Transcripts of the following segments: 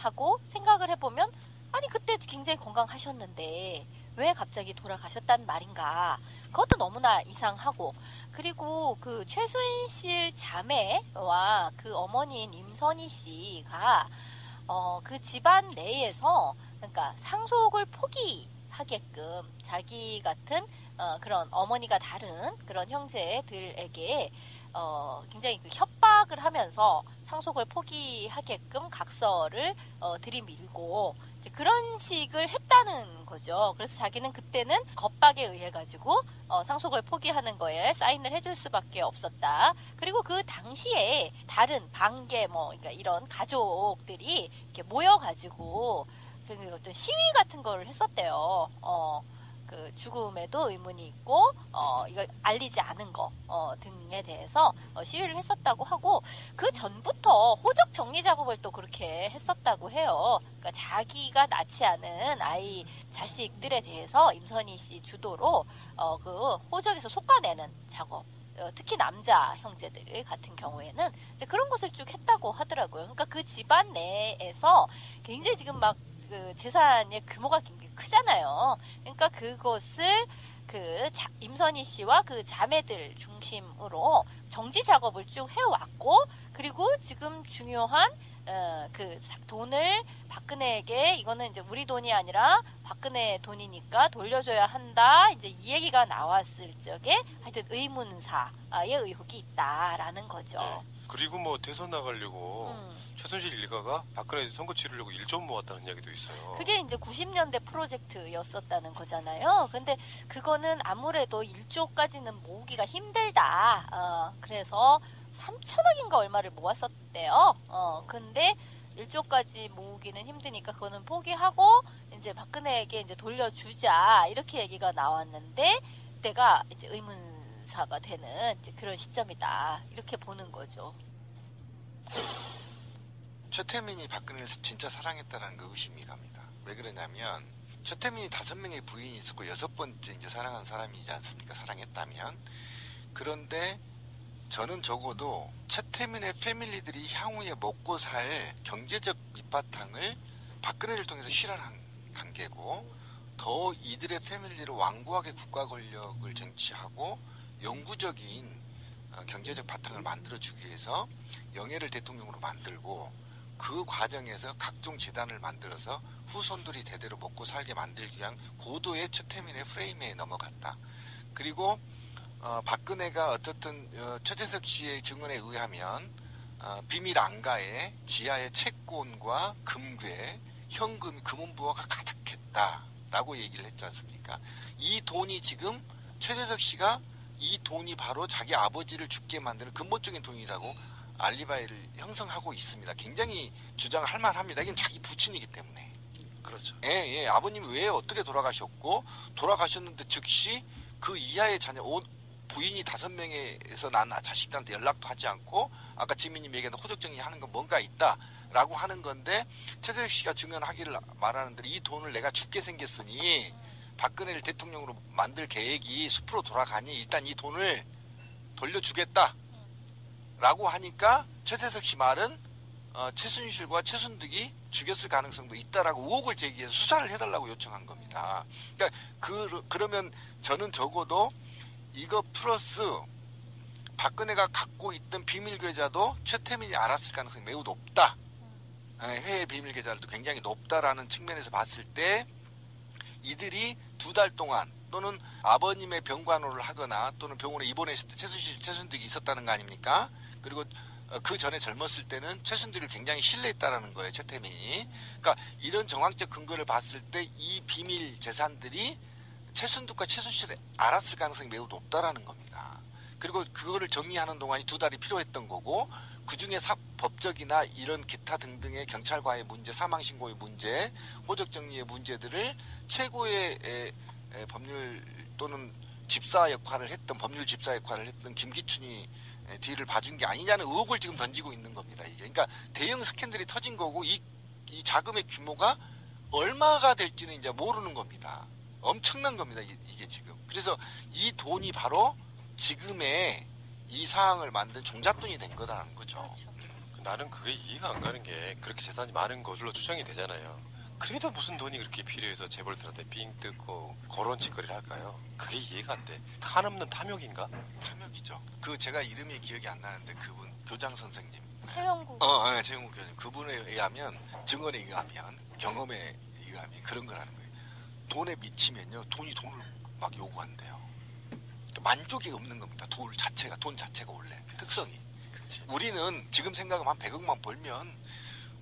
하고 생각을 해보면 아니 그때 굉장히 건강하셨는데 왜 갑자기 돌아가셨단 말인가. 그것도 너무나 이상하고 그리고 그 최순실 자매와 그 어머니인 임선희 씨가 그 집안 내에서 그러니까 상속을 포기하게끔 자기 같은 그런 어머니가 다른 그런 형제들에게 굉장히 그 협박을 하면서 상속을 포기하게끔 각서를 들이밀고 이제 그런 식을 했다는 거죠. 그래서 자기는 그때는 겁박에 의해 가지고 상속을 포기하는 거에 사인을 해줄 수밖에 없었다. 그리고 그 당시에 다른 반계 뭐 그러니까 이런 가족들이 이렇게 모여가지고 그 어떤 시위 같은 걸 했었대요. 그 죽음에도 의문이 있고 이걸 알리지 않은 거 등에 대해서 시위를 했었다고 하고 그 전부터 호적 정리 작업을 또 그렇게 했었다고 해요. 그러니까 자기가 낳지 않은 아이 자식들에 대해서 임선희 씨 주도로 그 호적에서 속아내는 작업. 특히 남자 형제들 같은 경우에는 그런 것을 쭉 했다고 하더라고요. 그러니까 그 집안 내에서 굉장히 지금 막 그 재산의 규모가 굉장히 크잖아요. 그러니까 그것을 그 임선희 씨와 그 자매들 중심으로 정지 작업을 쭉 해왔고 그리고 지금 중요한 그 돈을 박근혜에게 이거는 이제 우리 돈이 아니라 박근혜 돈이니까 돌려줘야 한다. 이제 이 얘기가 나왔을 적에 하여튼 의문사의 의혹이 있다라는 거죠. 네. 그리고 뭐 대선 나가려고 최순실 일가가 박근혜 선거 치르려고 1조 모았다는 이야기도 있어요. 그게 이제 90년대 프로젝트였었다는 거잖아요. 근데 그거는 아무래도 1조까지는 모으기가 힘들다. 그래서 3천억인가 얼마를 모았었대요. 근데 1조까지 모으기는 힘드니까 그거는 포기하고 이제 박근혜에게 이제 돌려주자 이렇게 얘기가 나왔는데 그때가 이제 의문사가 되는 이제 그런 시점이다 이렇게 보는 거죠. 최태민이 박근혜를 진짜 사랑했다라는 그 의심이 갑니다. 왜 그러냐면 최태민이 5명의 부인이 있었고 6번째 이제 사랑한 사람이지 않습니까? 사랑했다면. 그런데 저는 적어도 최태민의 패밀리들이 향후에 먹고 살 경제적 밑바탕을 박근혜를 통해서 실현한 관계고 더 이들의 패밀리로 완고하게 국가 권력을 쟁취하고 영구적인 경제적 바탕을 만들어주기 위해서 영예를 대통령으로 만들고 그 과정에서 각종 재단을 만들어서 후손들이 대대로 먹고 살게 만들기 위한 고도의 최태민의 프레임에 넘어갔다. 그리고 박근혜가 어쨌든 최재석 씨의 증언에 의하면 비밀 안가에 지하에 채권과 금괴, 현금, 금은부화가 가득했다라고 얘기를 했지 않습니까? 이 돈이 지금 최재석 씨가 이 돈이 바로 자기 아버지를 죽게 만드는 근본적인 돈이라고 알리바이를 형성하고 있습니다. 굉장히 주장할 만합니다. 이건 자기 부친이기 때문에. 그렇죠. 예. 아버님이 왜 어떻게 돌아가셨고 돌아가셨는데 즉시 그 이하의 자녀 부인이 5명에서 난 자식들한테 연락도 하지 않고 아까 지민님이 얘기한 호적정리하는 건 뭔가 있다라고 하는 건데 최재석 씨가 증언하기를 말하는 대로 이 돈을 내가 죽게 생겼으니 박근혜를 대통령으로 만들 계획이 숲으로 돌아가니 일단 이 돈을 돌려주겠다 라고 하니까 최재석 씨 말은 최순실과 최순득이 죽였을 가능성도 있다라고 의혹을 제기해서 수사를 해달라고 요청한 겁니다. 그러니까 그러면 저는 적어도 이거 플러스 박근혜가 갖고 있던 비밀 계좌도 최태민이 알았을 가능성이 매우 높다. 해외 비밀 계좌도 굉장히 높다라는 측면에서 봤을 때 이들이 2달 동안 또는 아버님의 병간호를 하거나 또는 병원에 입원했을 때 최순실, 최순득이 있었다는 거 아닙니까? 그리고 그 전에 젊었을 때는 최순득을 굉장히 신뢰했다라는 거예요, 최태민이. 그러니까 이런 정황적 근거를 봤을 때 이 비밀 재산들이 최순득과 최순실이 알았을 가능성이 매우 높다라는 겁니다. 그리고 그거를 정리하는 동안이 2달이 필요했던 거고 그중에 법적이나 이런 기타 등등의 경찰과의 문제, 사망신고의 문제, 호적정리의 문제들을 최고의 법률 또는 집사 역할을 했던 법률 집사 역할을 했던 김기춘이 뒤를 봐준 게 아니냐는 의혹을 지금 던지고 있는 겁니다. 이게 그러니까 대형 스캔들이 터진 거고 이 자금의 규모가 얼마가 될지는 이제 모르는 겁니다. 엄청난 겁니다. 이게 지금. 그래서 이 돈이 바로 지금의 이 상황을 만든 종잣돈이 된 거라는 거죠. 그렇죠. 나는 그게 이해가 안 가는 게 그렇게 재산이 많은 것으로 추정이 되잖아요. 그래도 무슨 돈이 그렇게 필요해서 재벌들한테 삥 뜯고 그런 짓거리를 할까요? 그게 이해가 안 돼. 한없는 탐욕인가? 탐욕이죠. 그 제가 이름이 기억이 안 나는데 그분 교장 선생님. 최영국. 최영국 교수님. 그분에 의하면 증언에 의하면 경험에 의하면 그런 걸 하는 거예요. 돈에 미치면요 돈을 막 요구한대요. 만족이 없는 겁니다. 돈 자체가 원래 특성이. 그렇지. 우리는 지금 생각하면 한 100억만 벌면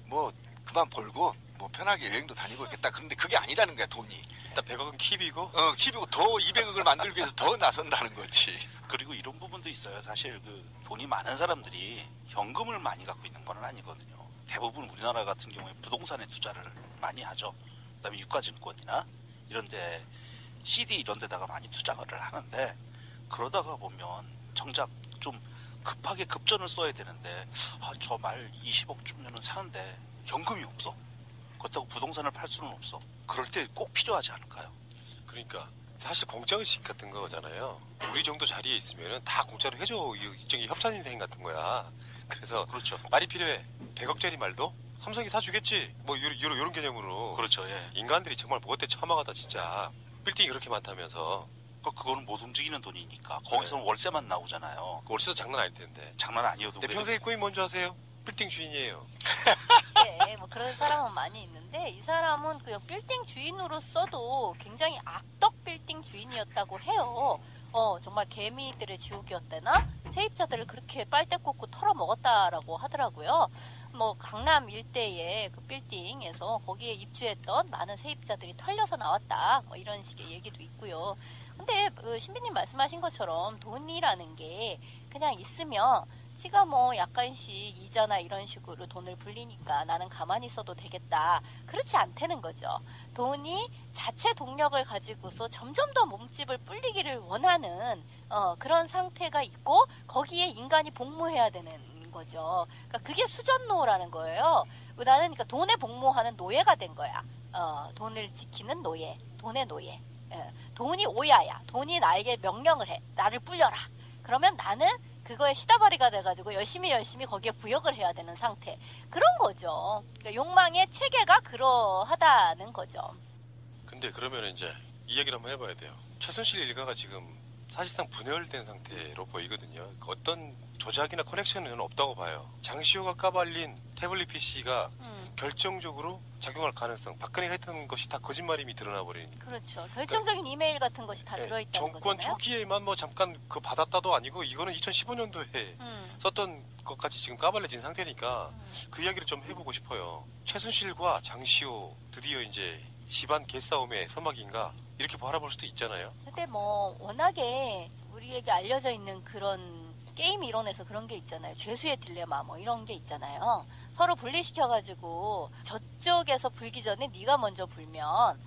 뭐 그만 벌고 뭐 편하게 여행도 다니고 있겠다. 그런데 그게 아니라는 거야 돈이. 일단 100억은 킵이고 킵이고 더 200억을 만들기 위해서 더 나선다는 거지. 그리고 이런 부분도 있어요. 사실 그 돈이 많은 사람들이 현금을 많이 갖고 있는 건 아니거든요. 대부분 우리나라 같은 경우에 부동산에 투자를 많이 하죠. 그다음에 유가증권이나 이런데 CD 이런 데다가 많이 투자를 하는데 그러다가 보면 정작 좀 급하게 급전을 써야 되는데 저 말 20억 주면은 사는데 현금이 없어. 그렇다고 부동산을 팔 수는 없어. 그럴 때 꼭 필요하지 않을까요? 그러니까 사실 공짜의식 같은 거잖아요. 우리 정도 자리에 있으면 다 공짜로 해줘. 일종의 협찬인생 같은 거야. 그래서 그렇죠. 말이 필요해. 100억짜리 말도 삼성이 사주겠지. 뭐 이런 개념으로. 그렇죠. 예. 인간들이 정말 못돼 처망하다 진짜. 빌딩이 그렇게 많다면서. 그거는 못 움직이는 돈이니까 거기서는 월세만 나오잖아요. 월세도 장난 아닐 텐데. 장난 아니어도 내 평생의 꿈이 뭔지 아세요? 빌딩 주인이에요. 네, 뭐 그런 사람은 많이 있는데 이 사람은 그냥 빌딩 주인으로서도 굉장히 악덕 빌딩 주인이었다고 해요. 정말 개미들의 지옥이었대나 세입자들을 그렇게 빨대 꽂고 털어먹었다라고 하더라고요. 뭐 강남 일대의 그 빌딩에서 거기에 입주했던 많은 세입자들이 털려서 나왔다. 뭐 이런 식의 얘기도 있고요. 근데 신비님 말씀하신 것처럼 돈이라는 게 그냥 있으면 지가 뭐 약간씩 이자나 이런 식으로 돈을 불리니까 나는 가만히 있어도 되겠다. 그렇지 않다는 거죠. 돈이 자체 동력을 가지고서 점점 더 몸집을 불리기를 원하는 그런 상태가 있고 거기에 인간이 복무해야 되는 거죠. 그러니까 그게 수전노라는 거예요. 나는 그러니까 돈에 복무하는 노예가 된 거야. 돈을 지키는 노예, 돈의 노예. 돈이 오야야. 돈이 나에게 명령을 해. 나를 불려라. 그러면 나는 그거에 시다바리가 돼가지고 열심히 거기에 부역을 해야 되는 상태. 그런 거죠. 그러니까 욕망의 체계가 그러하다는 거죠. 근데 그러면 이제 이 얘기를 한번 해봐야 돼요. 최순실 일가가 지금 사실상 분열된 상태로 보이거든요. 어떤 조작이나 커넥션은 없다고 봐요. 장시호가 까발린 태블릿 PC가 결정적으로 작용할 가능성, 박근혜가 했던 것이 다 거짓말임이 드러나 버리니까. 그렇죠. 결정적인 이메일 같은 것이 다 들어있다는 정권 거잖아요. 초기에만 뭐 잠깐 그 받았다도 아니고 이거는 2015년도에 썼던 것까지 지금 까발려진 상태니까 그 이야기를 좀 해보고 싶어요. 최순실과 장시호 드디어 이제 집안 개싸움의 서막인가 이렇게 바라볼 수도 있잖아요. 근데 뭐 워낙에 우리에게 알려져 있는 그런 게임 이론에서 그런 게 있잖아요. 죄수의 딜레마 뭐 이런 게 있잖아요. 서로 분리시켜가지고 저쪽에서 불기 전에 네가 먼저 불면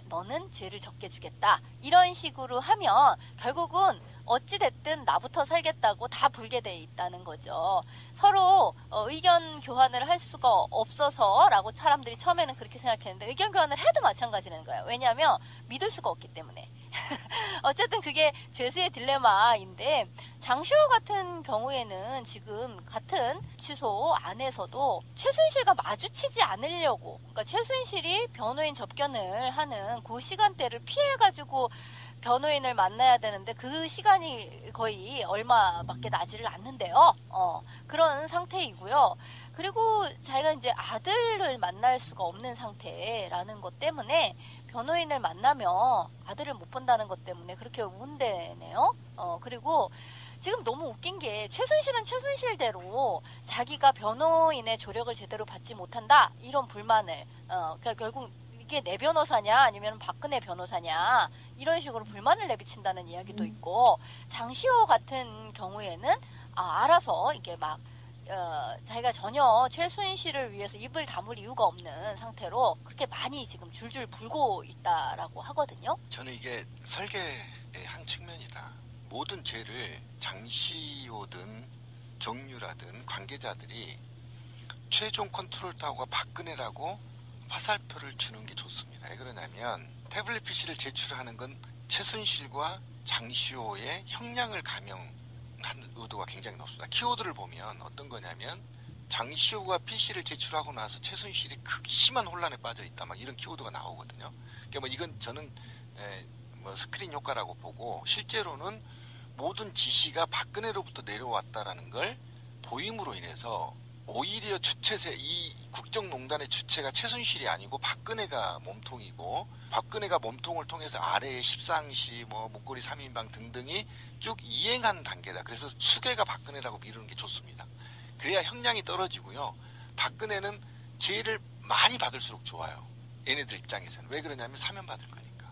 너는 죄를 적게 주겠다. 이런 식으로 하면 결국은 어찌됐든 나부터 살겠다고 다 불게 돼 있다는 거죠. 서로 의견 교환을 할 수가 없어서 라고 사람들이 처음에는 그렇게 생각했는데 의견 교환을 해도 마찬가지라는 거예요. 왜냐하면 믿을 수가 없기 때문에. 어쨌든 그게 죄수의 딜레마인데 장시호 같은 경우에는 지금 같은 취소 안에서도 최순실과 마주치지 않으려고, 그러니까 최순실이 변호인 접견을 하는 그 시간대를 피해가지고 변호인을 만나야 되는데 그 시간이 거의 얼마밖에 나지를 않는데요. 그런 상태이고요. 그리고 자기가 이제 아들을 만날 수가 없는 상태라는 것 때문에 변호인을 만나면 아들을 못 본다는 것 때문에 그렇게 운대네요. 그리고 지금 너무 웃긴 게 최순실은 최순실대로 자기가 변호인의 조력을 제대로 받지 못한다 이런 불만을 그러니까 결국 이게 내 변호사냐 아니면 박근혜 변호사냐 이런 식으로 불만을 내비친다는 이야기도 있고 장시호 같은 경우에는 알아서 이게 막 자기가 전혀 최순실을 위해서 입을 다물 이유가 없는 상태로 그렇게 많이 지금 줄줄 불고 있다라고 하거든요. 저는 이게 설계의 한 측면이다. 모든 죄를 장시호든 정유라든 관계자들이 최종 컨트롤 타워가 박근혜라고 화살표를 주는 게 좋습니다. 왜 그러냐면 태블릿 PC를 제출하는 건 최순실과 장시호의 형량을 감형한 의도가 굉장히 높습니다. 키워드를 보면 어떤 거냐면 장시호가 PC를 제출하고 나서 최순실이 극심한 혼란에 빠져 있다. 막 이런 키워드가 나오거든요. 그러니까 뭐 이건 저는 뭐 스크린 효과라고 보고 실제로는 모든 지시가 박근혜로부터 내려왔다라는 걸 보임으로 인해서 오히려 이 국정농단의 주체가 최순실이 아니고 박근혜가 몸통이고 박근혜가 몸통을 통해서 아래에 십상시 뭐 문고리 3인방 등등이 쭉 이행한 단계다. 그래서 수괴가 박근혜라고 미루는 게 좋습니다. 그래야 형량이 떨어지고요. 박근혜는 죄를 많이 받을수록 좋아요. 얘네들 입장에서는. 왜 그러냐면 사면 받을 거니까.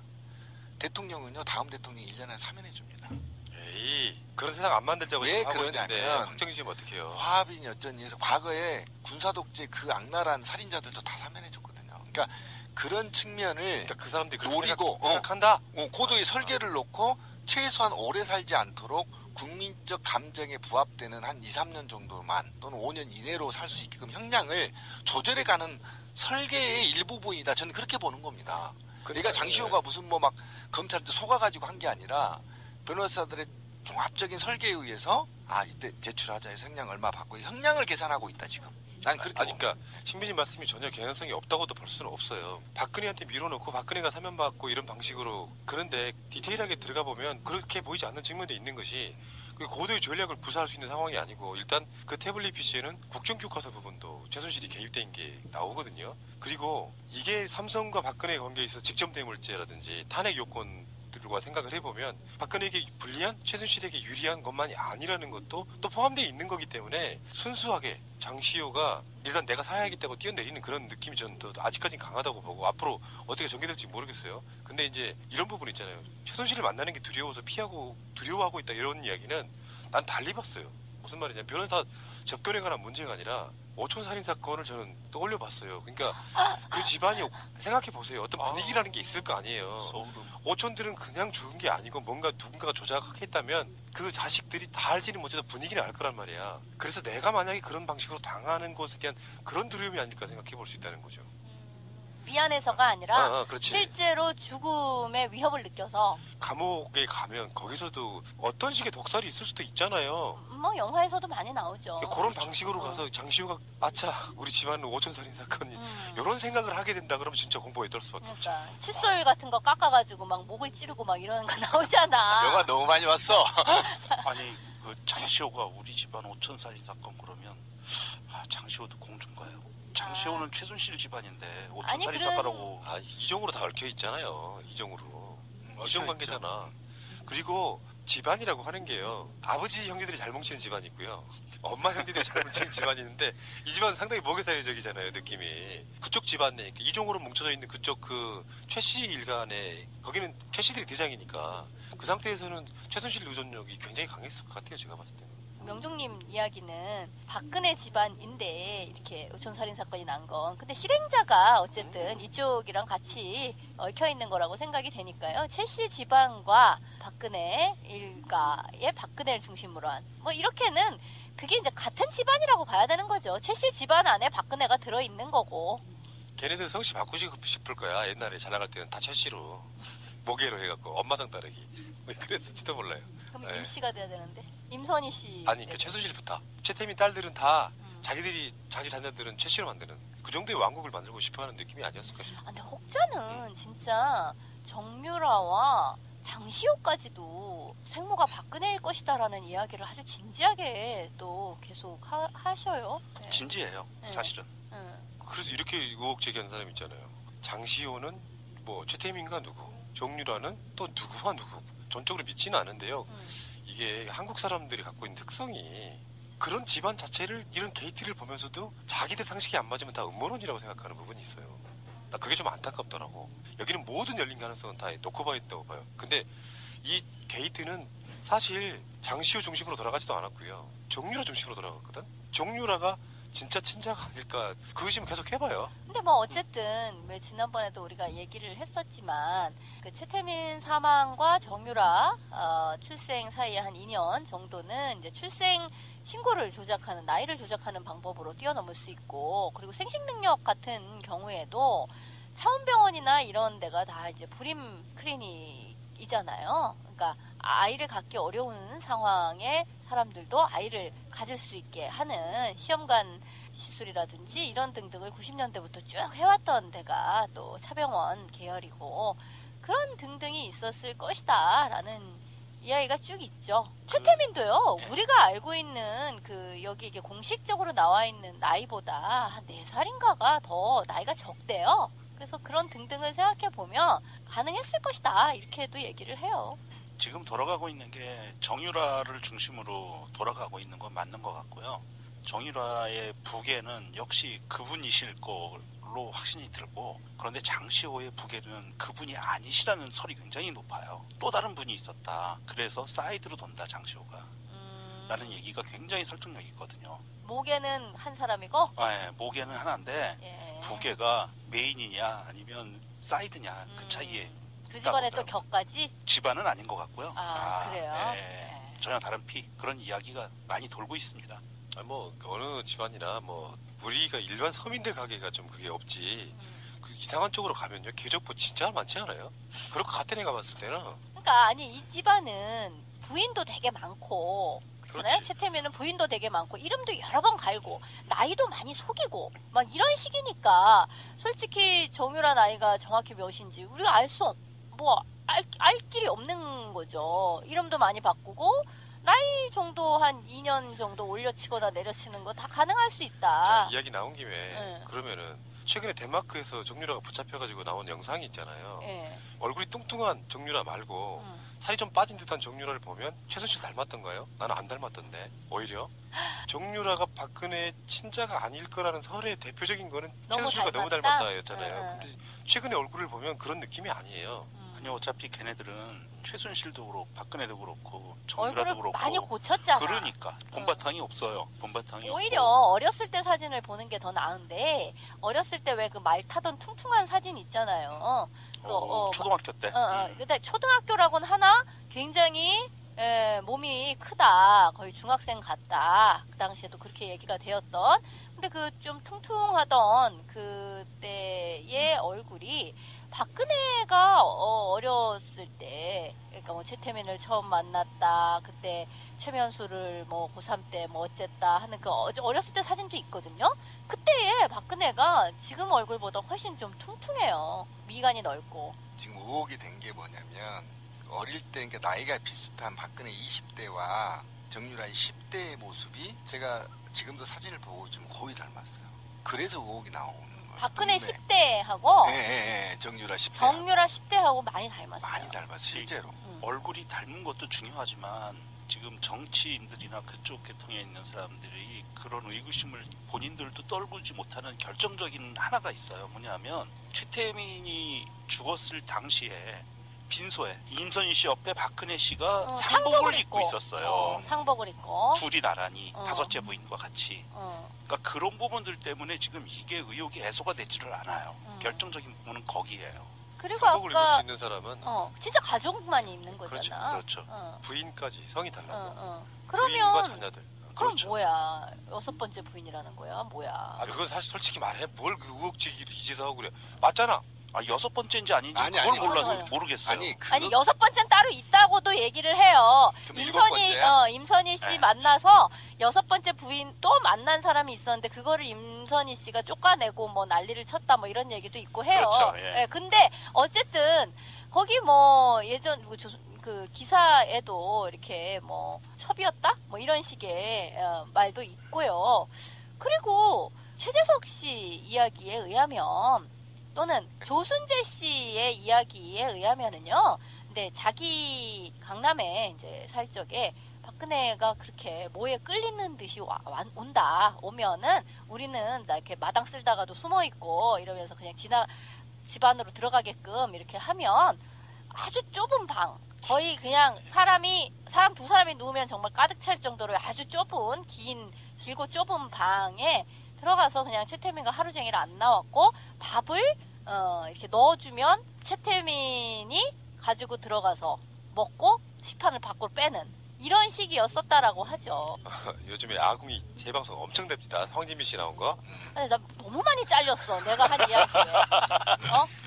대통령은요. 다음 대통령 1년 안에 사면해 줍니다. 에이, 그런 세상 안 만들자고 왜 하고 있는데 그러냐면 확정이 지면 어떡해요. 화합이니 어쩌니 해서 과거에 군사독재 그 악랄한 살인자들도 다 사면해 줬거든요. 그러니까 그런 측면을 그러니까 그 사람들이 그렇게 노리고 생각한다. 고도의 설계를 놓고 최소한 오래 살지 않도록 국민적 감정에 부합되는 한 2, 3년 정도만 또는 5년 이내로 살 수 있게끔 형량을 조절해 가는 설계의 일부분이다. 저는 그렇게 보는 겁니다. 그러니까 장시호가 무슨 뭐 막 검찰도 속아가지고 한 게 아니라 변호사들의 종합적인 설계에 의해서 이때 제출하자 해서 형량 얼마 받고 형량을 계산하고 있다 지금. 난 그렇게 그러니까 신비님 말씀이 전혀 개연성이 없다고도 볼 수는 없어요. 박근혜한테 밀어놓고 박근혜가 사면받고 이런 방식으로 그런데 디테일하게 들어가 보면 그렇게 보이지 않는 측면도 있는 것이 고도의 전략을 구사할 수 있는 상황이 아니고 일단 그 태블릿 PC에는 국정교과서 부분도 최순실이 개입된 게 나오거든요. 그리고 이게 삼성과 박근혜 관계에 있어서 직접 뇌물죄라든지 탄핵 요건들과 생각을 해보면 박근혜에게 불리한 최순실에게 유리한 것만이 아니라는 것도 또 포함되어 있는 거기 때문에 순수하게 장시호가 일단 내가 살아야겠다고 뛰어내리는 그런 느낌이 저는 또 아직까지는 강하다고 보고 앞으로 어떻게 전개될지 모르겠어요. 근데 이제 이런 부분 있잖아요. 최순실을 만나는 게 두려워서 피하고 두려워하고 있다 이런 이야기는 난 달리 봤어요. 무슨 말이냐 변호사 접견에 관한 문제가 아니라 오촌 살인 사건을 저는 떠올려 봤어요. 그러니까 그 집안이 생각해 보세요. 어떤 분위기라는 게 있을 거 아니에요. 오촌들은 그냥 죽은 게 아니고 뭔가 누군가가 조작했다면 그 자식들이 다 알지는 못해도 분위기는 알 거란 말이야. 그래서 내가 만약에 그런 방식으로 당하는 것에 대한 그런 두려움이 아닐까 생각해 볼 수 있다는 거죠. 미안해서가 아니라 그렇지. 실제로 죽음의 위협을 느껴서 감옥에 가면 거기서도 어떤 식의 독살이 있을 수도 있잖아요. 뭐 영화에서도 많이 나오죠. 그런 방식으로 가서 장시호가 아차 우리 집안은 오촌 살인 사건이 이런 생각을 하게 된다 그러면 진짜 공포에 떨 수밖에 없죠. 그러니까 칫솔 같은 거 깎아가지고 막 목을 찌르고 막 이러는 거 나오잖아. 영화 너무 많이 봤어. 아니 그 장시호가 우리 집안 5천 살인 사건 그러면 장시호도 공주인가요? 장시호는 최순실 집안인데 5천 살인 사건하고 이종으로 다 얽혀 있잖아요. 이종으로 이종 관계잖아. 그리고 집안이라고 하는 게요. 아버지 형제들이 잘 뭉치는 집안이 있고요. 엄마 형제들이 잘 뭉치는 집안이 있는데 이 집안은 상당히 모계사회적이잖아요. 느낌이. 그쪽 집안 내 이종으로 뭉쳐져 있는 그쪽 그 최씨 일간에 거기는 최씨들이 대장이니까 그 상태에서는 최순실 의존력이 굉장히 강했을 것 같아요. 제가 봤을 때는. 명종님 이야기는 박근혜 집안인데 이렇게 오촌살인 사건이 난 건 근데 실행자가 어쨌든 이쪽이랑 같이 얽혀 있는 거라고 생각이 되니까요. 최씨 집안과 박근혜 일가의 박근혜를 중심으로 한 뭐 이렇게는 그게 이제 같은 집안이라고 봐야 되는 거죠. 최씨 집안 안에 박근혜가 들어있는 거고. 걔네들 성씨 바꾸시고 싶을 거야. 옛날에 잘 나갈 때는 다 최씨로 모계로 해갖고 엄마상 따르기 왜 그랬을지도 몰라요. 그럼 네. 임씨가 돼야 되는데 임선희 씨. 아니 그러니까 최순실부터 최태민 딸들은 다 자기들이 자기 자녀들은 최씨로 만드는 그 정도의 왕국을 만들고 싶어하는 느낌이 아니었을까 싶어요. 근데 혹자는 진짜 정유라와 장시호까지도 생모가 박근혜일 것이다라는 이야기를 아주 진지하게 또 계속 하셔요. 네. 진지해요. 네. 사실은. 그래서 이렇게 의혹 제기한 사람 있잖아요. 장시호는 뭐 최태민과 누구, 정유라는 또 누구와 누구 전적으로 믿지는 않은데요. 이게 한국 사람들이 갖고 있는 특성이 그런 집안 자체를 이런 게이트를 보면서도 자기들 상식이 안 맞으면 다 음모론이라고 생각하는 부분이 있어요. 나 그게 좀 안타깝더라고. 여기는 모든 열린 가능성은 다 놓고 봐 있다고 봐요. 근데 이 게이트는 사실 장시호 중심으로 돌아가지도 않았고요. 정유라 중심으로 돌아갔거든. 정유라가 진짜 친자가 아닐까 그 의심을 계속 해봐요. 근데 뭐 어쨌든 왜 지난번에도 우리가 얘기를 했었지만 그 최태민 사망과 정유라 출생 사이에 한 2년 정도는 이제 출생 신고를 조작하는 나이를 조작하는 방법으로 뛰어넘을 수 있고 그리고 생식 능력 같은 경우에도 차원병원이나 이런 데가 다 이제 불임 클리닉이잖아요. 그러니까 아이를 갖기 어려운 상황에 사람들도 아이를 가질 수 있게 하는 시험관 시술이라든지 이런 등등을 90년대부터 쭉 해왔던 데가 또 차병원 계열이고 그런 등등이 있었을 것이다라는 이야기가 쭉 있죠. 최태민도요. 네. 우리가 알고 있는 그 여기 이게 공식적으로 나와 있는 나이보다 한 4살인가가 더 나이가 적대요. 그래서 그런 등등을 생각해 보면 가능했을 것이다 이렇게도 얘기를 해요. 지금 돌아가고 있는 게 정유라를 중심으로 돌아가고 있는 건 맞는 것 같고요. 정유라의 부계는 역시 그분이실 걸로 확신이 들고, 그런데 장시호의 부계는 그분이 아니시라는 설이 굉장히 높아요. 또 다른 분이 있었다. 그래서 사이드로 돈다 장시호가. 라는 얘기가 굉장히 설득력이 있거든요. 모계는 한 사람이고 네, 모계는 하나인데 예. 부계가 메인이냐 아니면 사이드냐 그 차이에 그 집안에 또 있다고 격까지? 집안은 아닌 것 같고요. 그래요? 예, 네. 전혀 다른 피 그런 이야기가 많이 돌고 있습니다. 뭐 어느 집안이나 뭐 우리가 일반 서민들 가게가 좀 그게 없지. 그 이상한 쪽으로 가면요 계적부 진짜 많지 않아요? 그렇고 같은 애가 봤을 때는 그러니까 아니 이 집안은 부인도 되게 많고 그렇잖아요. 그렇지. 최태민은 부인도 되게 많고 이름도 여러 번 갈고 나이도 많이 속이고 막 이런 식이니까 솔직히 정유라 나이가 정확히 몇인지 우리가 알 길이 없는 거죠. 이름도 많이 바꾸고 나이 정도 한 2년 정도 올려치거나 내려치는 거 다 가능할 수 있다. 자 이야기 나온 김에 네. 그러면은 최근에 덴마크에서 정유라가 붙잡혀가지고 나온 영상이 있잖아요. 예. 얼굴이 뚱뚱한 정유라 말고 음. 살이 좀 빠진 듯한 정유라를 보면 최순실 닮았던가요? 나는 안 닮았던데. 오히려 정유라가 박근혜의 친자가 아닐 거라는 설의 대표적인 거는 너무 최순실과 너무 닮았다? 닮았다였잖아요. 응, 응. 근데 최근에 얼굴을 보면 그런 느낌이 아니에요. 아니 어차피 걔네들은 최순실도 그렇고 박근혜도 그렇고 정유라도 얼굴을 그렇고 많이 고쳤잖아. 그러니까 본바탕이 없어요. 본바탕이 오히려 없고. 어렸을 때 사진을 보는 게 더 나은데 어렸을 때 왜 그 말 타던 퉁퉁한 사진 있잖아요. 초등학교 때. 근데 초등학교라고는 하나 굉장히 몸이 크다. 거의 중학생 같다. 그 당시에도 그렇게 얘기가 되었던. 근데 그 좀 퉁퉁하던 그때의 얼굴이 박근혜가 어렸을 때, 그러니까 뭐 최태민을 처음 만났다, 그때 최면수를 뭐 고3 때 뭐 어쨌다 하는 그 어렸을 때 사진도 있거든요. 그때의 박근혜가 지금 얼굴보다 훨씬 좀 퉁퉁해요. 미간이 넓고. 지금 의혹이 된 게 뭐냐면 어릴 때 그러니까 나이가 비슷한 박근혜 20대와 정유라의 10대의 모습이 제가 지금도 사진을 보고 좀 거의 닮았어요. 그래서 의혹이 나오는 거예요. 박근혜 눈매. 10대하고 예, 정유라 10대. 정유라 10대하고 많이 닮았어요. 많이 닮았어요, 실제로. 얼굴이 닮은 것도 중요하지만 지금 정치인들이나 그쪽 계통에 있는 사람들이 그런 의구심을 본인들도 떨구지 못하는 결정적인 하나가 있어요. 뭐냐면 최태민이 죽었을 당시에 빈소에 임선희 씨 옆에 박근혜 씨가 상복을 입고 있었어요. 상복을 입고. 둘이 나란히 다섯째 부인과 같이. 그러니까 그런 부분들 때문에 지금 이게 의혹이 해소가 되지를 않아요. 결정적인 부분은 거기에요. 그리고 상복을 입을 수 아까 있는 사람은 진짜 가족만 입는 거잖아. 그렇죠. 부인까지 성이 달라고. 부인과 그러면 자녀들. 그럼 그렇죠. 뭐야? 6번째 부인이라는 거야? 뭐야? 아 그건 사실 솔직히 말해 뭘 그 의혹제기를 이제서 하고 그래. 맞잖아. 6번째인지 아닌지 아니, 그걸 아니, 몰라서 맞아요. 모르겠어요. 아니, 6번째는 따로 있다고도 얘기를 해요. 그럼 7번째야? 임선희 씨 네. 만나서 6번째 부인 또 만난 사람이 있었는데 그거를 임선희 씨가 쫓아내고 뭐 난리를 쳤다 뭐 이런 얘기도 있고 해요. 그렇죠, 예. 근데 어쨌든 거기 뭐 예전 그 기사에도 이렇게 뭐 첩이었다? 뭐 이런 식의 말도 있고요. 그리고 최재석 씨 이야기에 의하면 또는 조순재 씨의 이야기에 의하면은요. 근데 자기 강남에 이제 살 적에 박근혜가 그렇게 뭐에 끌리는 듯이 오면은 우리는 나 이렇게 마당 쓸다가도 숨어 있고 이러면서 그냥 집 안으로 들어가게끔 이렇게 하면 아주 좁은 방, 거의 그냥 사람 두 사람이 누우면 정말 가득 찰 정도로 아주 좁은 길고 좁은 방에 들어가서 그냥 최태민과 하루 종일 안 나왔고 밥을 이렇게 넣어주면 최태민이 가지고 들어가서 먹고 식판을 밖으로 빼는 이런 식이었었다라고 하죠. 요즘에 아궁이 재방송 엄청 됩니다. 황진미 씨 나온 거. 근데 나 너무 많이 잘렸어. 내가 한 이야기에.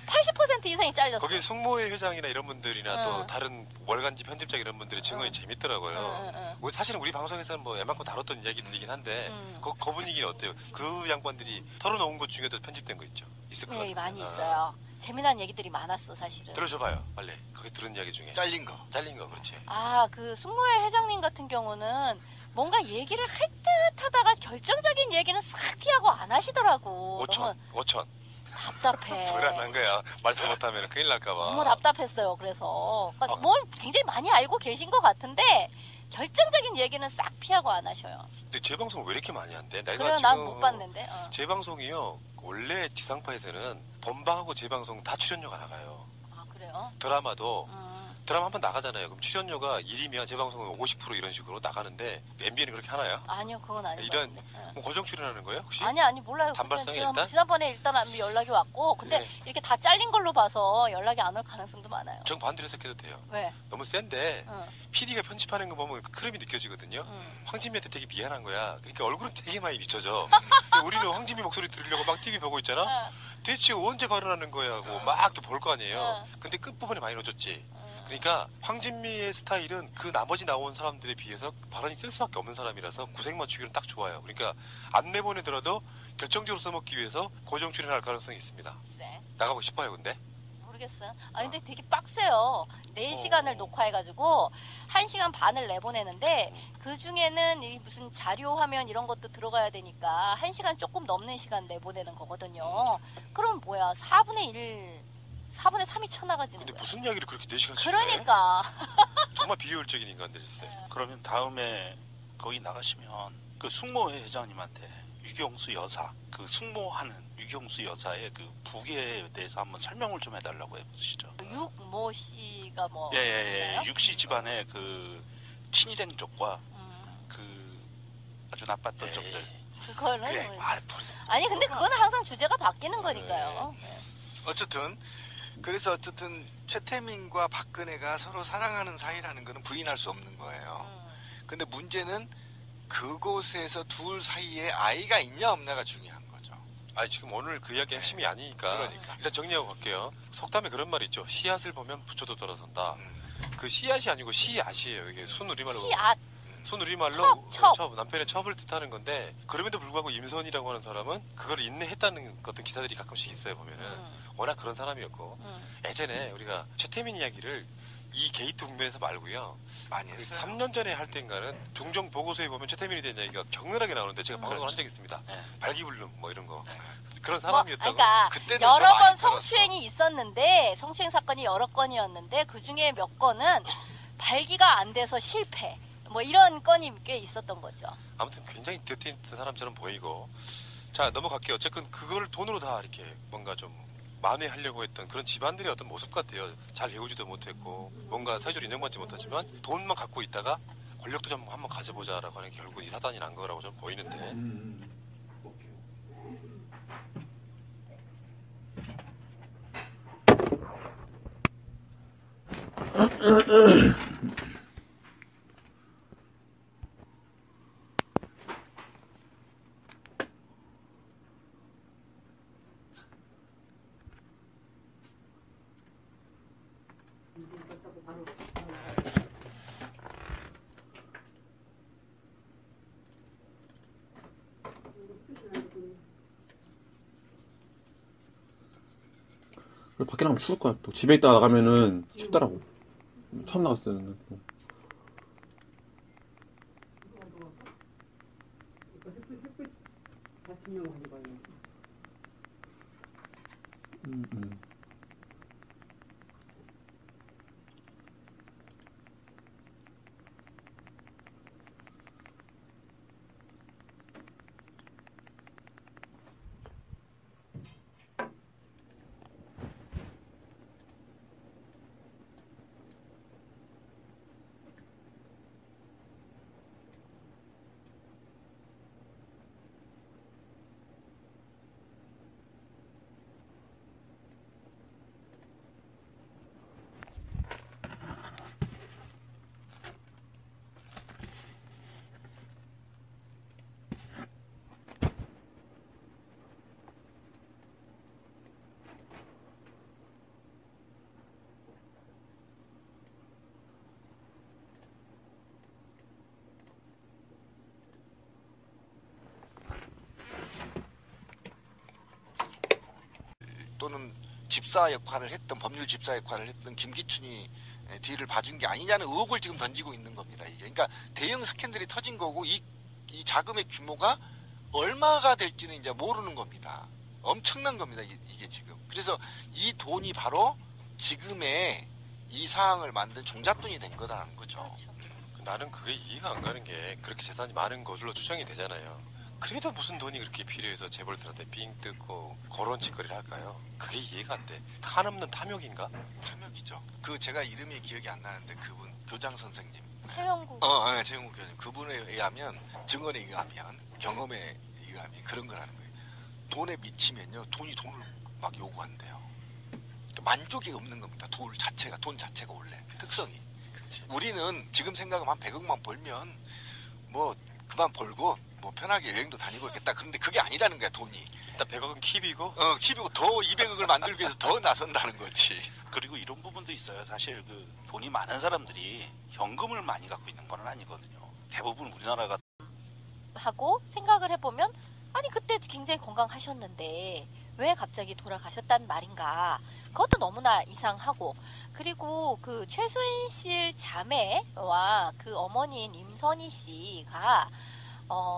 80% 이상이 잘렸어. 거기 송모회 회장이나 이런 분들이나 응. 또 다른 월간지 편집자 이런 분들의 증언이 재밌더라고요. 뭐 사실은 우리 방송에서는 뭐 웬만큼 다뤘던 이야기들이긴 한데 그 분위기는 어때요? 그 양반들이 털어놓은 것 중에도 편집된 거 있죠? 있을 것 네, 같아요. 많이 있어요. 재미난 얘기들이 많았어, 사실은. 들어줘봐요, 빨리. 거기 들은 이야기 중에. 잘린 거. 잘린 거, 그렇지. 아, 그 숙모회 회장님 같은 경우는 뭔가 얘기를 할 듯 하다가 결정적인 얘기는 싹 피하고 안 하시더라고. 5천, 5천. 답답해. 불안한 거야. 말 잘못하면 큰일 날까봐. 너무 답답했어요. 그래서 그러니까 아. 뭘 굉장히 많이 알고 계신 것 같은데 결정적인 얘기는 싹 피하고 안 하셔요. 근데 재방송 왜 이렇게 많이 한대? 내가 그래요, 지금 난 못 봤는데. 재방송이요. 원래 지상파에서는 본방하고 재방송 다 출연료가 나가요. 아, 그래요? 드라마도 드라마 한 번 나가잖아요. 그럼 출연료가 1이면 재방송은 50% 이런 식으로 나가는데 MBN이 그렇게 하나요? 아니요, 그건 아닌 것 이런 같은데. 응. 뭐 고정 출연하는 거예요? 혹시? 아니 몰라요. 단발성이 그냥 일단? 지난번에 일단 연락이 왔고 근데 네. 이렇게 다 잘린 걸로 봐서 연락이 안 올 가능성도 많아요. 정 반대로 해석해도 돼요. 왜? 너무 센데 응. PD가 편집하는 거 보면 그 흐름이 느껴지거든요. 응. 황진미한테 되게 미안한 거야. 그러니까 얼굴은 되게 많이 비춰져. 우리는 황진미 목소리 들으려고 막 TV 보고 있잖아. 응. 대체 언제 발언하는 거야 하고 막 이렇게 볼 거 아니에요. 응. 근데 끝부분에 많이 넣어줬지. 응. 그러니까 황진미의 스타일은 그 나머지 나온 사람들에 비해서 발언이 쓸 수밖에 없는 사람이라서 구색 맞추기는 딱 좋아요. 그러니까 안 내보내더라도 결정적으로 써먹기 위해서 고정 출연할 가능성이 있습니다. 네. 나가고 싶어요, 근데? 모르겠어요. 아 근데 되게 빡세요. 4시간을 녹화해가지고 1시간 반을 내보내는데 그 중에는 이 무슨 자료 화면 이런 것도 들어가야 되니까 1시간 조금 넘는 시간 내보내는 거거든요. 그럼 뭐야? 4분의 3이 쳐나가지는 근데 거야. 무슨 이야기를 그렇게 4시간씩 해? 그러니까. 정말 비효율적인 인간들이었어요. 그러면 다음에 거기 나가시면 그 숙모회 회장님한테 유경수 여사, 그 숙모하는 유경수 여사의 그 부계에 대해서 한번 설명을 좀 해달라고 해보시죠. 육모 씨가 뭐. 예. 있나요? 육씨 집안의 그 친일행적과 그 아주 나빴던 에이. 점들. 그거는. 그래, 뭐- 말 벌써. 아니 근데 그거는 항상 주제가 바뀌는 거니까요. 네. 어쨌든 그래서 어쨌든 최태민과 박근혜가 서로 사랑하는 사이라는 거는 부인할 수 없는 거예요. 근데 문제는 그곳에서 둘 사이에 아이가 있냐 없냐가 중요한 거죠. 아니 지금 오늘 그 이야기 핵심이 아니니까 그러니까. 일단 정리하고 갈게요. 속담에 그런 말이 있죠. 씨앗을 보면 부처도 돌아선다. 그 씨앗이 아니고 씨앗이에요. 이게 순우리말로. 씨앗. 순우리말로 첩. 남편의 첩을 뜻하는 건데 그럼에도 불구하고 임선이라고 하는 사람은 그걸 인내했다는 어떤 기사들이 가끔씩 있어요. 보면은 워낙 그런 사람이었고 예전에 우리가 최태민 이야기를 이 게이트 국면에서 말고요. 많이 그 했어요. 3년 전에 할 때인가는 종종 보고서에 보면 최태민에 대한 이야기가 격렬하게 나오는데 제가 방송을 한 적이 있습니다. 네. 발기불능 뭐 이런 거. 그런 뭐, 사람이었다고. 그러니까 그때는 여러 좀 많이 번 들었어. 성추행이 있었는데 성추행 사건이 여러 건이었는데 그 중에 몇 건은 발기가 안 돼서 실패. 뭐 이런 건이 꽤 있었던 거죠. 아무튼 굉장히 더티 있는 사람처럼 보이고. 자 넘어갈게요. 어쨌든 그걸 돈으로 다 이렇게 뭔가 좀 만회하려고 했던 그런 집안들의 어떤 모습 같아요. 잘 배우지도 못했고 뭔가 사회적으로 인정받지 못하지만 돈만 갖고 있다가 권력도 좀 한번 가져보자라고 하는 게 결국 이 사단이 난 거라고 좀 보이는데. 밖에 나가면 추울 거야. 또 집에 있다 나가면은 춥더라고. 처음 나갔을 때는. 음. 또는 집사 역할을 했던 법률 집사 역할을 했던 김기춘이 뒤를 봐준 게 아니냐는 의혹을 지금 던지고 있는 겁니다. 이게 그러니까 대형 스캔들이 터진 거고 이 자금의 규모가 얼마가 될지는 이제 모르는 겁니다. 엄청난 겁니다. 이게 지금. 그래서 이 돈이 바로 지금의 이 상황을 만든 종잣돈이 된 거라는 거죠. 그렇죠. 나는 그게 이해가 안 가는 게 그렇게 재산이 많은 것으로 추정이 되잖아요. 그래도 무슨 돈이 그렇게 필요해서 재벌들한테 삥 뜯고 그런 짓거리를 할까요? 그게 이해가 안 돼. 한없는 탐욕인가? 탐욕이죠. 그 제가 이름이 기억이 안 나는데 그분 교장 선생님. 최영국. 최영국 교수님. 그분에 의하면 증언에 의하면 경험에 의하면 그런 거라는 거예요. 돈에 미치면요 돈을 막 요구한대요. 만족이 없는 겁니다. 돈 자체가 원래 특성이. 그렇지. 우리는 지금 생각하면 한 100억만 벌면 뭐 그만 벌고 뭐 편하게 여행도 다니고 있겠다. 그런데 그게 아니라는 거야 돈이. 일단 100억은 킵이고 킵이고 더 200억을 만들기 위해서 더 나선다는 거지. 그리고 이런 부분도 있어요. 사실 그 돈이 많은 사람들이 현금을 많이 갖고 있는 건 아니거든요. 대부분 우리나라가 하고 생각을 해보면 아니 그때 굉장히 건강하셨는데 왜 갑자기 돌아가셨단 말인가. 그것도 너무나 이상하고 그리고 그 최순실 자매와 그 어머니인 임선희 씨가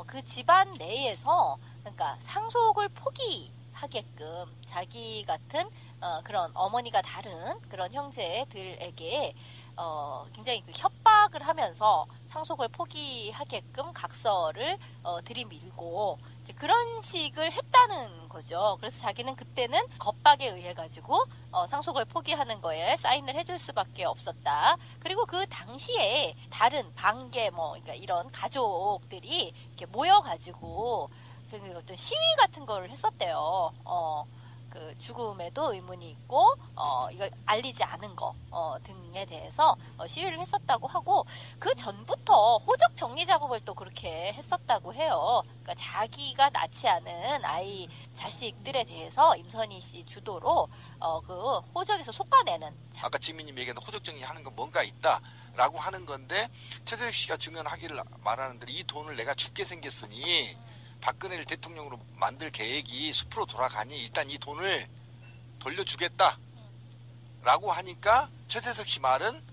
그 집안 내에서 그러니까 상속을 포기하게끔 자기 같은 그런 어머니가 다른 그런 형제들에게 굉장히 그 협박을 하면서 상속을 포기하게끔 각서를 들이밀고 이제 그런 식을 했다는 거죠. 그래서 자기는 그때는 겁박에 의해 가지고 상속을 포기하는 거에 사인을 해줄 수밖에 없었다. 그리고 그 당시에 다른 반계 그러니까 이런 가족들이 이렇게 모여가지고 그 어떤 시위 같은 걸 했었대요. 그 죽음에도 의문이 있고 이걸 알리지 않은 거 등에 대해서 시위를 했었다고 하고 그 전부터 호적 정리 작업을 또 그렇게 했었다고 해요. 그러니까 자기가 낳지 않은 아이 자식들에 대해서 임선희 씨 주도로 그 호적에서 솎아내는. 아까 지민님 얘기한 호적 정리하는 건 뭔가 있다라고 하는 건데 최재석 씨가 증언하기를 말하는 대로 이 돈을 내가 죽게 생겼으니 박근혜를 대통령으로 만들 계획이 숲으로 돌아가니 일단 이 돈을 돌려주겠다 라고 하니까 최재석 씨 말은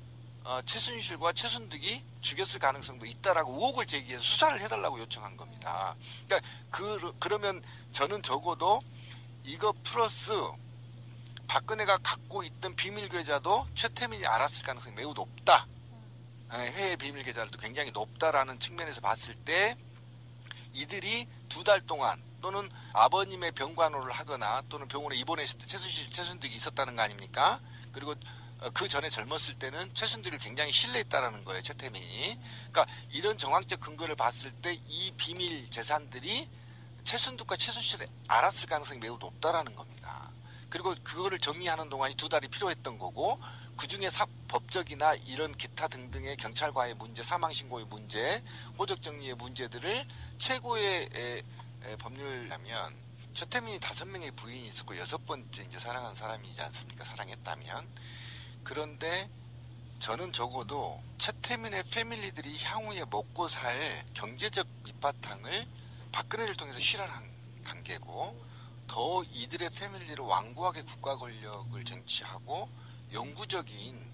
최순실과 최순득이 죽였을 가능성도 있다라고 의혹을 제기해서 수사를 해달라고 요청한 겁니다. 그러니까 그러면 저는 적어도 이거 플러스 박근혜가 갖고 있던 비밀 계좌도 최태민이 알았을 가능성이 매우 높다. 해외 비밀 계좌도 굉장히 높다라는 측면에서 봤을 때 이들이 2달 동안 또는 아버님의 병간호를 하거나 또는 병원에 입원했을 때 최순실, 최순득이 있었다는 거 아닙니까? 그리고 그 전에 젊었을 때는 최순득을 굉장히 신뢰했다라는 거예요, 최태민이. 그러니까 이런 정황적 근거를 봤을 때 이 비밀 재산들이 최순득과 최순실이 알았을 가능성이 매우 높다라는 겁니다. 그리고 그거를 정리하는 동안이 2달이 필요했던 거고 그 중에 법적이나 이런 기타 등등의 경찰과의 문제, 사망신고의 문제, 호적정리의 문제들을 최고의 법률이라면 최태민이 5명의 부인이 있었고 6번째 이제 사랑한 사람이지 않습니까? 사랑했다면. 그런데 저는 적어도 최태민의 패밀리들이 향후에 먹고 살 경제적 밑바탕을 박근혜를 통해서 실현한 단계고 더 이들의 패밀리를 완고하게 국가 권력을 쟁취하고 영구적인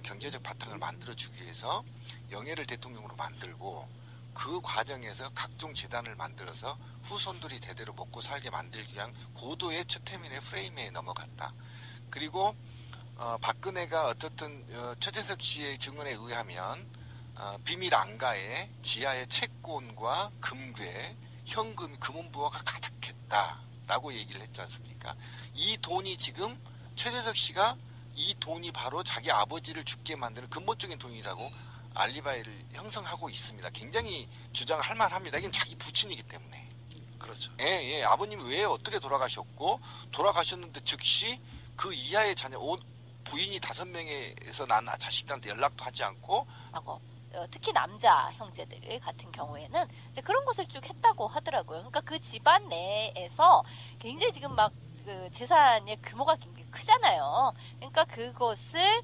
경제적 바탕을 만들어주기 위해서 영예를 대통령으로 만들고 그 과정에서 각종 재단을 만들어서 후손들이 대대로 먹고 살게 만들기 위한 고도의 최태민의 프레임에 넘어갔다. 그리고 박근혜가 어쨌든 최재석 씨의 증언에 의하면 비밀 안가에 지하의 채권과 금괴, 현금, 금은부화가 가득했다라고 얘기를 했지 않습니까? 이 돈이 지금 최재석 씨가 이 돈이 바로 자기 아버지를 죽게 만드는 근본적인 돈이라고 알리바이를 형성하고 있습니다. 굉장히 주장할 만합니다. 이건 자기 부친이기 때문에. 그렇죠. 예. 아버님이 왜 어떻게 돌아가셨고 돌아가셨는데 즉시 그 이하의 자녀 부인이 5명에서 난 자식들한테 연락도 하지 않고 특히 남자 형제들 같은 경우에는 이제 그런 것을 쭉 했다고 하더라고요. 그러니까 그 집안 내에서 굉장히 지금 막 그 재산의 규모가 굉장히 크잖아요. 그러니까 그것을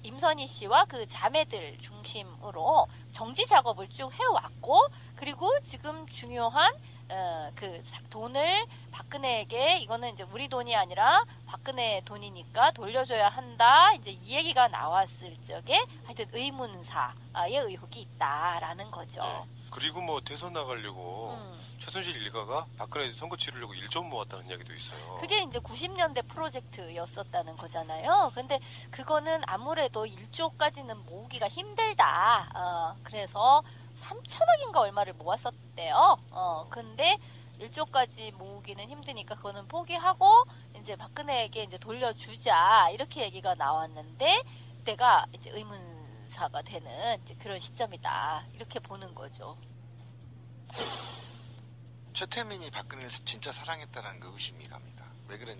임선희 씨와 그 자매들 중심으로 정지 작업을 쭉 해왔고, 그리고 지금 중요한 돈을 박근혜에게 이거는 이제 우리 돈이 아니라 박근혜 돈이니까 돌려줘야 한다. 이제 이 얘기가 나왔을 적에 하여튼 의문사의 의혹이 있다라는 거죠. 네. 그리고 뭐 대선 나가려고 음. 최순실 일가가 박근혜 선거 치르려고 1조 모았다는 이야기도 있어요. 그게 이제 90년대 프로젝트였었다는 거잖아요. 근데 그거는 아무래도 1조까지는 모으기가 힘들다. 그래서 3천억인가 얼마를 모았었대요. 근데 1조까지 모으기는 힘드니까 그거는 포기하고 이제 박근혜에게 이제 돌려주자 이렇게 얘기가 나왔는데 그때가 이제 의문사가 되는 이제 그런 시점이다 이렇게 보는 거죠. 최태민이 박근혜를 진짜 사랑했다는 그 의심이 갑니다. 왜 그러냐